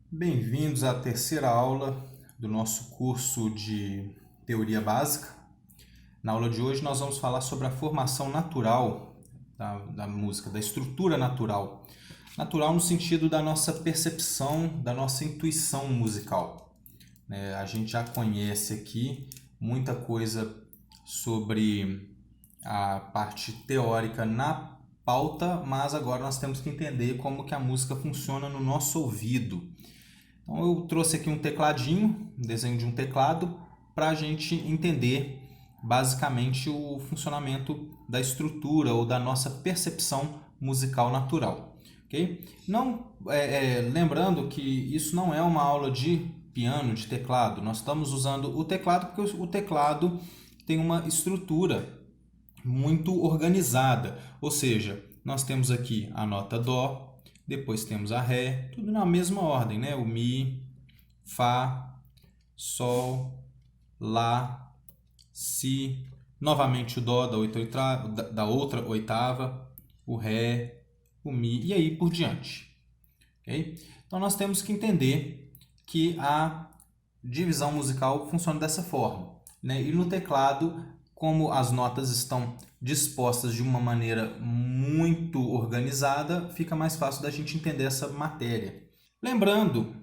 Bem-vindos à terceira aula do nosso curso de Teoria Básica. Na aula de hoje nós vamos falar sobre a formação natural da música, da estrutura natural. Natural no sentido da nossa percepção, da nossa intuição musical. A gente já conhece aqui muita coisa sobre a parte teórica na pauta, mas agora nós temos que entender como que a música funciona no nosso ouvido. Então eu trouxe aqui um tecladinho, um desenho de um teclado, para a gente entender basicamente o funcionamento da estrutura ou da nossa percepção musical natural. Okay? Lembrando que isso não é uma aula de piano, de teclado. Nós estamos usando o teclado porque o teclado tem uma estrutura muito organizada. Ou seja, nós temos aqui a nota Dó, depois temos a Ré, tudo na mesma ordem, né? O Mi, Fá, Sol, Lá, Si, novamente o Dó da outra oitava, o Ré, o Mi e aí por diante. Okay? Então nós temos que entender que a divisão musical funciona dessa forma. Né? E no teclado, como as notas estão dispostas de uma maneira muito organizada, fica mais fácil da gente entender essa matéria. Lembrando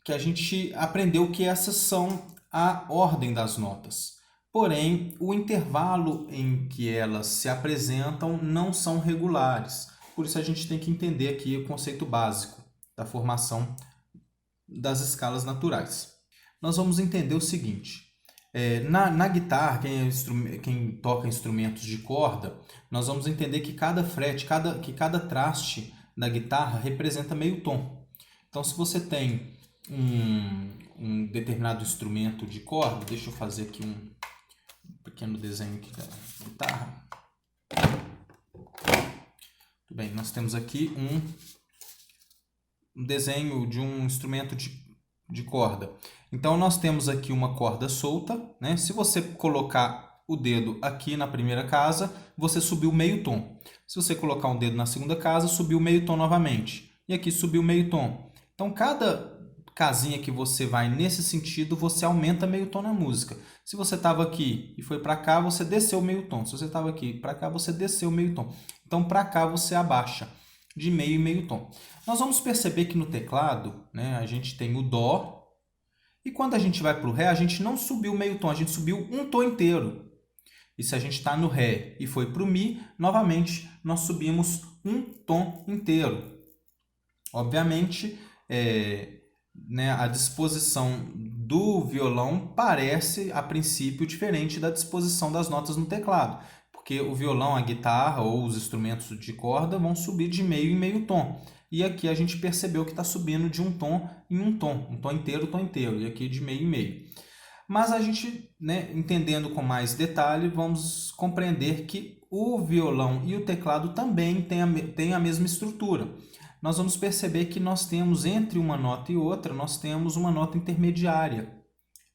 que a gente aprendeu que essas são a ordem das notas. Porém, o intervalo em que elas se apresentam não são regulares. Por isso a gente tem que entender aqui o conceito básico da formação das escalas naturais. Nós vamos entender o seguinte. Na guitarra, quem toca instrumentos de corda, nós vamos entender que cada frete, cada traste da guitarra representa meio tom. Então, se você tem um determinado instrumento de corda, deixa eu fazer aqui um pequeno desenho aqui da guitarra. Muito bem, nós temos aqui um desenho de um instrumento de corda. Então, nós temos aqui uma corda solta, né? Se você colocar o dedo aqui na primeira casa, você subiu meio tom. Se você colocar um dedo na segunda casa, subiu meio tom novamente. E aqui subiu meio tom. Então, cada casinha que você vai nesse sentido, você aumenta meio tom na música. Se você estava aqui e foi para cá, você desceu meio tom. Se você estava aqui para cá, você desceu meio tom. Então, para cá, você abaixa de meio e meio tom. Nós vamos perceber que no teclado, né, a gente tem o Dó, e quando a gente vai para o Ré, a gente não subiu meio tom, a gente subiu um tom inteiro. E se a gente está no Ré e foi para o Mi, novamente nós subimos um tom inteiro. Obviamente, a disposição do violão parece, a princípio, diferente da disposição das notas no teclado. Porque o violão, a guitarra ou os instrumentos de corda vão subir de meio em meio tom. E aqui a gente percebeu que está subindo de um tom em um tom inteiro, e aqui de meio em meio. Mas a gente, entendendo com mais detalhe, vamos compreender que o violão e o teclado também têm a mesma estrutura. Nós vamos perceber que nós temos, entre uma nota e outra, nós temos uma nota intermediária,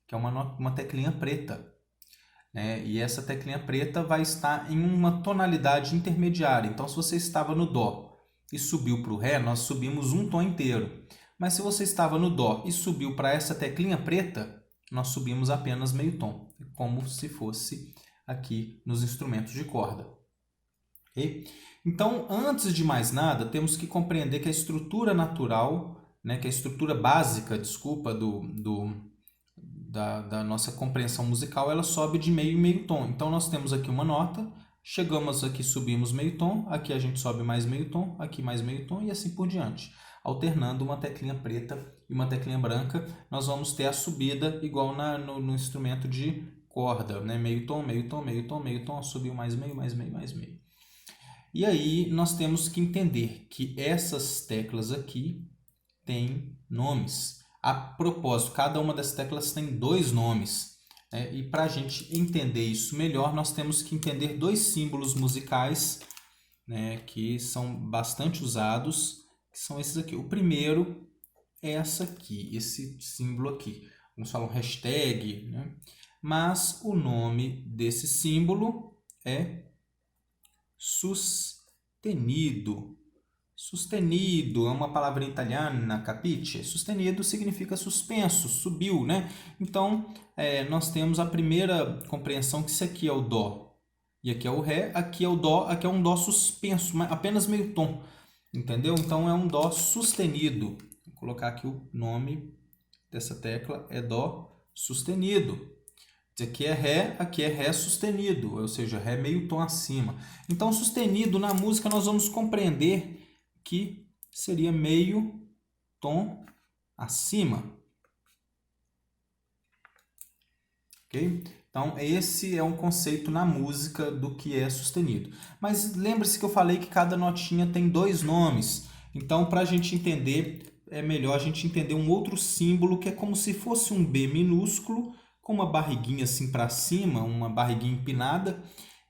que é uma teclinha preta. E essa teclinha preta vai estar em uma tonalidade intermediária. Então, se você estava no Dó e subiu para o Ré, nós subimos um tom inteiro. Mas se você estava no Dó e subiu para essa teclinha preta, nós subimos apenas meio tom, como se fosse aqui nos instrumentos de corda. Okay? Então, antes de mais nada, temos que compreender que a estrutura natural, que a estrutura básica, da nossa compreensão musical, ela sobe de meio em meio tom. Então, nós temos aqui uma nota, chegamos aqui, subimos meio tom, aqui a gente sobe mais meio tom, aqui mais meio tom e assim por diante. Alternando uma teclinha preta e uma teclinha branca, nós vamos ter a subida igual no instrumento de corda, meio tom, meio tom, meio tom, meio tom, subiu mais meio, mais meio, mais meio. E aí nós temos que entender que essas teclas aqui têm nomes. A propósito, cada uma dessas teclas tem dois nomes. E para a gente entender isso melhor, nós temos que entender dois símbolos musicais, que são bastante usados, que são esses aqui. O primeiro é esse símbolo aqui. Vamos falar um hashtag, mas o nome desse símbolo é sustenido. Sustenido é uma palavra italiana, capisce? Sustenido significa suspenso, subiu, né? Então, nós temos a primeira compreensão que isso aqui é o dó e aqui é o ré, aqui é o dó, aqui é um dó suspenso, apenas meio tom, entendeu? Então, é um dó sustenido. Vou colocar aqui o nome dessa tecla, é dó sustenido. Aqui é ré sustenido, ou seja, ré meio tom acima. Então, sustenido na música nós vamos compreender que seria meio tom acima. Ok? Então, esse é um conceito na música do que é sustenido. Mas lembre-se que eu falei que cada notinha tem dois nomes. Então, para a gente entender, é melhor a gente entender um outro símbolo que é como se fosse um B minúsculo, com uma barriguinha assim para cima, uma barriguinha empinada.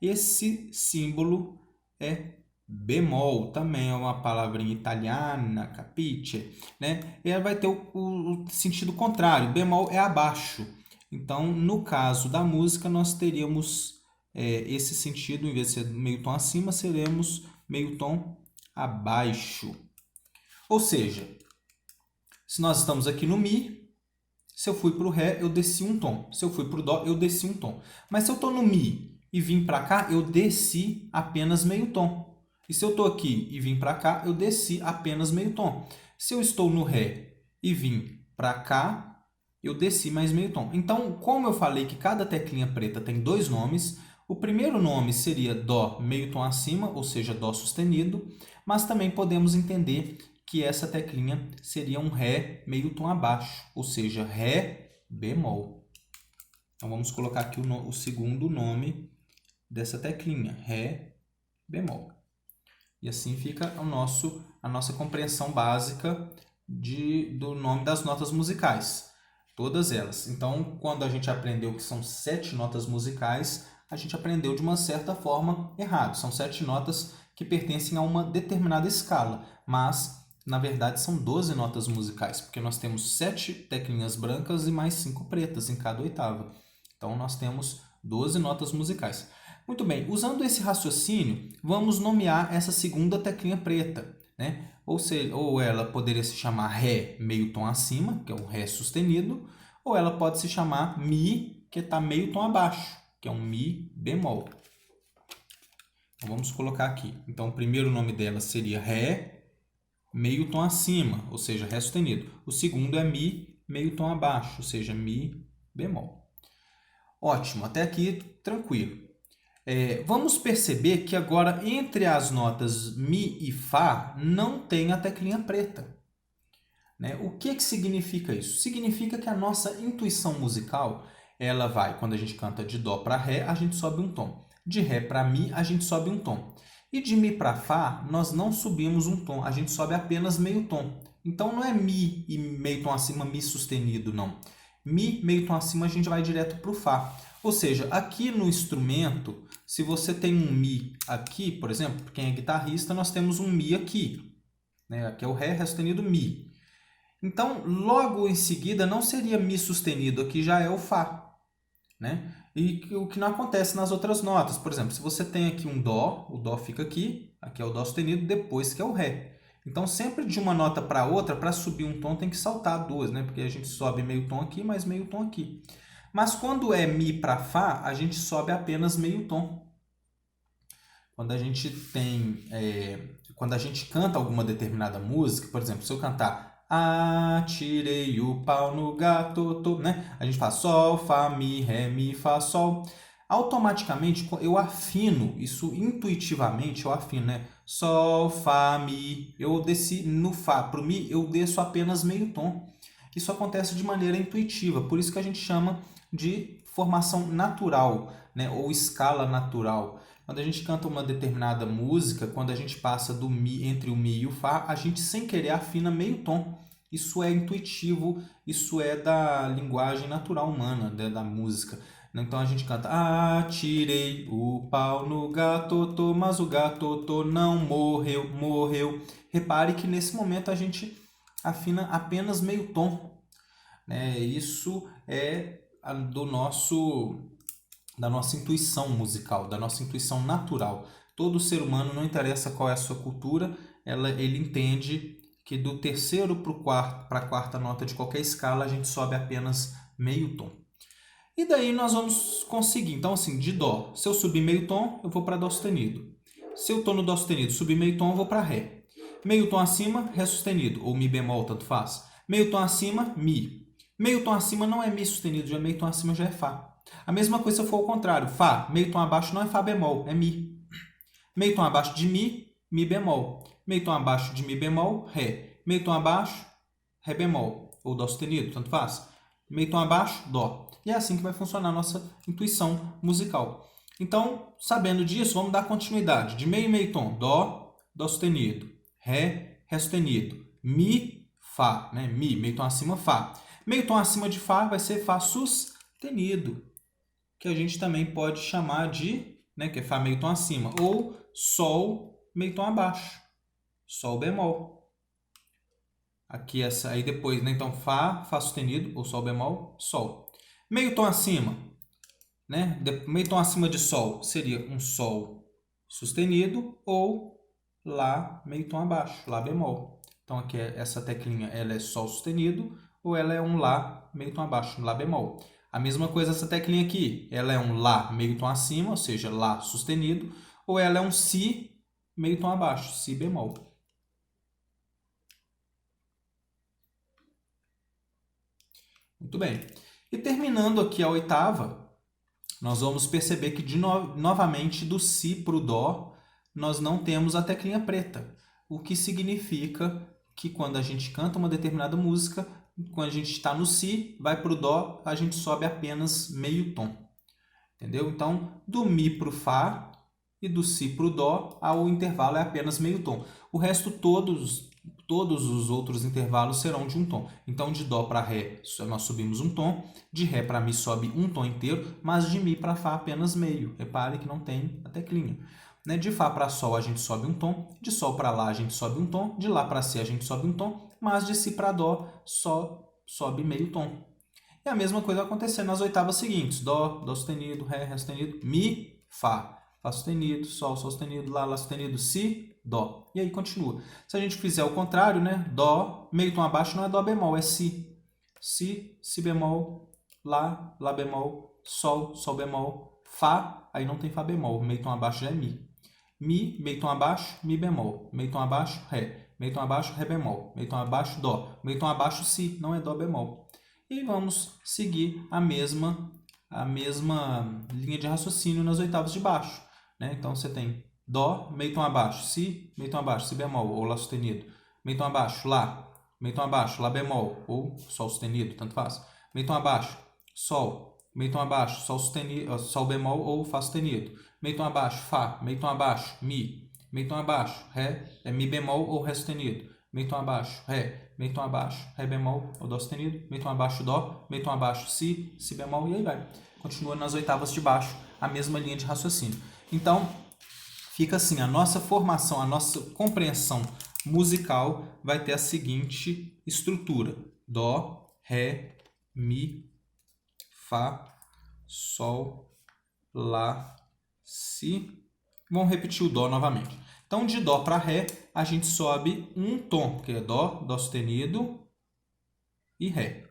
Esse símbolo é bemol, também é uma palavra em italiana, capisce? Né? E ela vai ter o sentido contrário, bemol é abaixo. Então, no caso da música, nós teríamos esse sentido, em vez de ser meio tom acima, seremos meio tom abaixo. Ou seja, se nós estamos aqui no Mi, se eu fui para o Ré, eu desci um tom. Se eu fui para o Dó, eu desci um tom. Mas se eu estou no Mi e vim para cá, eu desci apenas meio tom. E se eu estou aqui e vim para cá, eu desci apenas meio tom. Se eu estou no Ré e vim para cá, eu desci mais meio tom. Então, como eu falei que cada teclinha preta tem dois nomes, o primeiro nome seria Dó meio tom acima, ou seja, Dó sustenido, mas também podemos entender que essa teclinha seria um Ré meio tom abaixo, ou seja, Ré bemol. Então, vamos colocar aqui o segundo nome dessa teclinha, Ré bemol. E assim fica a nossa compreensão básica do nome das notas musicais, todas elas. Então, quando a gente aprendeu que são 7 notas musicais, a gente aprendeu de uma certa forma errado. São 7 notas que pertencem a uma determinada escala, mas na verdade são 12 notas musicais, porque nós temos 7 teclinhas brancas e mais 5 pretas em cada oitava. Então, nós temos 12 notas musicais. Muito bem, usando esse raciocínio, vamos nomear essa segunda teclinha preta, né? Ou ela poderia se chamar Ré meio tom acima, que é o Ré sustenido, ou ela pode se chamar Mi, que está meio tom abaixo, que é um Mi bemol. Então, vamos colocar aqui. Então, o primeiro nome dela seria Ré meio tom acima, ou seja, Ré sustenido. O segundo é Mi meio tom abaixo, ou seja, Mi bemol. Ótimo, até aqui tranquilo. Vamos perceber que agora entre as notas Mi e Fá não tem a teclinha preta. Né? O que significa isso? Significa que a nossa intuição musical, ela vai, quando a gente canta de Dó para Ré, a gente sobe um tom. De Ré para Mi, a gente sobe um tom. E de Mi para Fá, nós não subimos um tom, a gente sobe apenas meio tom. Então não é Mi e meio tom acima, Mi sustenido, não. Mi, meio tom acima, a gente vai direto para o Fá. Ou seja, aqui no instrumento, se você tem um Mi aqui, por exemplo, quem é guitarrista, nós temos um Mi aqui. Né? Aqui é o Ré sustenido, Mi. Então, logo em seguida, não seria Mi sustenido, aqui já é o Fá. Né? E o que não acontece nas outras notas. Por exemplo, se você tem aqui um Dó, o Dó fica aqui é o Dó sustenido, depois que é o Ré. Então, sempre de uma nota para outra, para subir um tom, tem que saltar duas, né? Porque a gente sobe meio tom aqui, mais meio tom aqui. Mas quando é Mi para Fá, a gente sobe apenas meio tom. Quando a gente quando a gente canta alguma determinada música, por exemplo, se eu cantar Atirei o pau no gato, né? A gente faz Sol, Fá, Mi, Ré, Mi, Fá, Sol. Automaticamente eu afino, isso intuitivamente eu afino, né? Sol, Fá, Mi. Eu desci no Fá, para o Mi eu desço apenas meio tom. Isso acontece de maneira intuitiva, por isso que a gente chama de formação natural, né? Ou escala natural. Quando a gente canta uma determinada música, quando a gente passa do Mi, entre o Mi e o Fá, a gente sem querer afina meio tom. Isso é intuitivo, isso é da linguagem natural humana, né, da música. Então a gente canta Atirei o pau no gato, mas o gato não morreu, morreu. Repare que nesse momento a gente afina apenas meio tom. Né? Isso é da nossa intuição musical, da nossa intuição natural. Todo ser humano, não interessa qual é a sua cultura, ele entende que do terceiro para a quarta nota de qualquer escala a gente sobe apenas meio tom. E daí nós vamos conseguir, então assim, de Dó, se eu subir meio tom, eu vou para Dó sustenido. Se eu estou no Dó sustenido, subir meio tom, eu vou para Ré. Meio tom acima, Ré sustenido, ou Mi bemol, tanto faz. Meio tom acima, Mi. Meio tom acima não é Mi sustenido, já meio tom acima já é Fá. A mesma coisa se eu for ao contrário. Fá, meio tom abaixo não é Fá bemol, é Mi. Meio tom abaixo de Mi, Mi bemol. Meio tom abaixo de Mi bemol, Ré. Meio tom abaixo, Ré bemol, ou Dó sustenido, tanto faz. Meio tom abaixo, Dó. E é assim que vai funcionar a nossa intuição musical. Então, sabendo disso, vamos dar continuidade. De meio e meio tom, Dó, Dó sustenido. Ré, Ré sustenido. Mi, Fá. Né? Mi, meio tom acima, Fá. Meio tom acima de Fá vai ser Fá sustenido, que a gente também pode chamar de, né, que é Fá meio tom acima, ou Sol meio tom abaixo, Sol bemol. Aqui essa aí depois, né? Então Fá, Fá sustenido, ou Sol bemol, Sol. Meio tom acima, né? Meio tom acima de Sol seria um Sol sustenido ou Lá meio tom abaixo, Lá bemol. Então aqui essa teclinha ela é Sol sustenido ou ela é um Lá meio tom abaixo, Lá bemol. A mesma coisa essa teclinha aqui, ela é um Lá meio tom acima, ou seja, Lá sustenido, ou ela é um Si meio tom abaixo, Si bemol. Muito bem. E terminando aqui a oitava, nós vamos perceber que novamente do Si para o Dó nós não temos a teclinha preta, o que significa que quando a gente canta uma determinada música, quando a gente está no Si, vai para o Dó, a gente sobe apenas meio tom. Entendeu? Então, do Mi para o Fá e do Si para o Dó, o intervalo é apenas meio tom. O resto, todos os outros intervalos serão de um tom. Então, de Dó para Ré, nós subimos um tom. De Ré para Mi sobe um tom inteiro, mas de Mi para Fá apenas meio. Repare que não tem a teclinha. De Fá para Sol a gente sobe um tom, de Sol para Lá a gente sobe um tom, de Lá para Si a gente sobe um tom, mas de Si para Dó só sobe meio tom. E a mesma coisa vai acontecer nas oitavas seguintes. Dó, Dó sustenido, Ré, Ré sustenido, Mi, Fá. Fá sustenido, Sol, Sol sustenido, Lá, Lá sustenido, Si, Dó. E aí continua. Se a gente fizer o contrário, né? Dó, meio tom abaixo não é Dó bemol, é Si. Si, Si bemol, Lá, Lá bemol, Sol, Sol bemol, Fá, aí não tem Fá bemol, meio tom abaixo já é Mi. Mi, meio tom abaixo, Mi bemol. Meio tom abaixo, Ré. Meio tom abaixo, Ré bemol. Meio tom abaixo, Dó. Meio tom abaixo, Si, não é Dó bemol. E vamos seguir a mesma linha de raciocínio nas oitavas de baixo. Né? Então você tem Dó, meio tom abaixo, Si, meio tom abaixo, Si bemol ou Lá sustenido. Meio tom abaixo, Lá. Meio tom abaixo, Lá bemol ou Sol sustenido, tanto faz. Meio tom abaixo, Sol. Meio tom abaixo, Sol sustenido, Sol bemol ou Fá sustenido. Meio tom abaixo, Fá. Meio tom abaixo, Mi. Meio tom abaixo, Ré, é Mi bemol ou Ré sustenido. Meio tom abaixo, Ré. Meio tom abaixo, Ré bemol ou Dó sustenido. Meio tom abaixo, Dó. Meio tom abaixo, Si, Si bemol e aí vai. Continua nas oitavas de baixo a mesma linha de raciocínio. Então, fica assim, a nossa formação, a nossa compreensão musical vai ter a seguinte estrutura. Dó, Ré, Mi, Fá, Sol, Lá, Si. Vamos repetir o Dó novamente. Então, de Dó para Ré, a gente sobe um tom, que é Dó, Dó sustenido e Ré.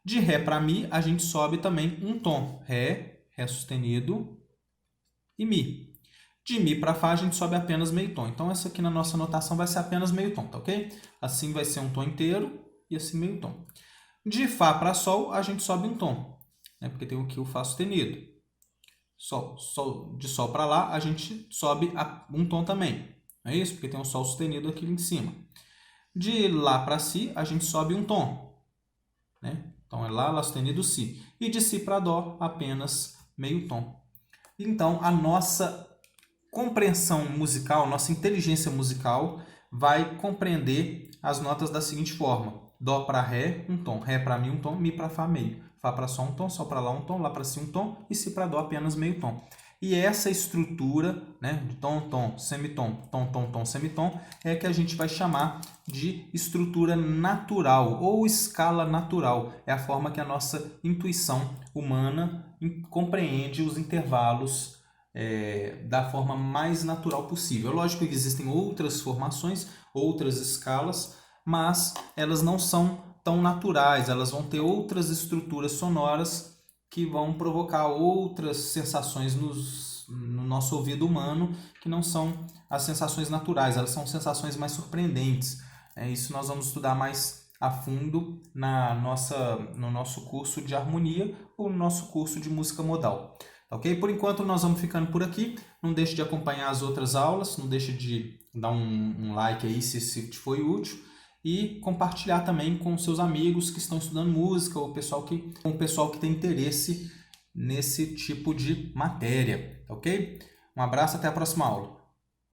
De Ré para Mi, a gente sobe também um tom, Ré, Ré sustenido e Mi. De Mi para Fá, a gente sobe apenas meio tom. Então, essa aqui na nossa notação vai ser apenas meio tom, tá ok? Assim vai ser um tom inteiro e assim meio tom. De Fá para Sol, a gente sobe um tom, né? Porque tem aqui o Fá sustenido. De Sol para Lá, a gente sobe um tom também. Não é isso? Porque tem um Sol sustenido aqui em cima. De Lá para Si, a gente sobe um tom. Né? Então, é Lá, Lá sustenido, Si. E de Si para Dó, apenas meio tom. Então, a nossa compreensão musical, nossa inteligência musical vai compreender as notas da seguinte forma. Dó para Ré, um tom. Ré para Mi, um tom. Mi para Fá, meio. Fá para Sol, um tom. Sol para Lá, um tom. Lá para Si, um tom. E Si para Dó, apenas meio tom. E essa estrutura, né, de tom, tom, semitom, tom, tom, tom, semitom, é que a gente vai chamar de estrutura natural ou escala natural. É a forma que a nossa intuição humana compreende os intervalos da forma mais natural possível. Lógico que existem outras formações, outras escalas, mas elas não são tão naturais, elas vão ter outras estruturas sonoras que vão provocar outras sensações no nosso ouvido humano, que não são as sensações naturais, elas são sensações mais surpreendentes. Isso nós vamos estudar mais a fundo no nosso curso de harmonia ou no nosso curso de música modal. Ok? Por enquanto nós vamos ficando por aqui. Não deixe de acompanhar as outras aulas, não deixe de dar um like aí se te foi útil e compartilhar também com seus amigos que estão estudando música ou com o pessoal que tem interesse nesse tipo de matéria. Ok? Um abraço, até a próxima aula.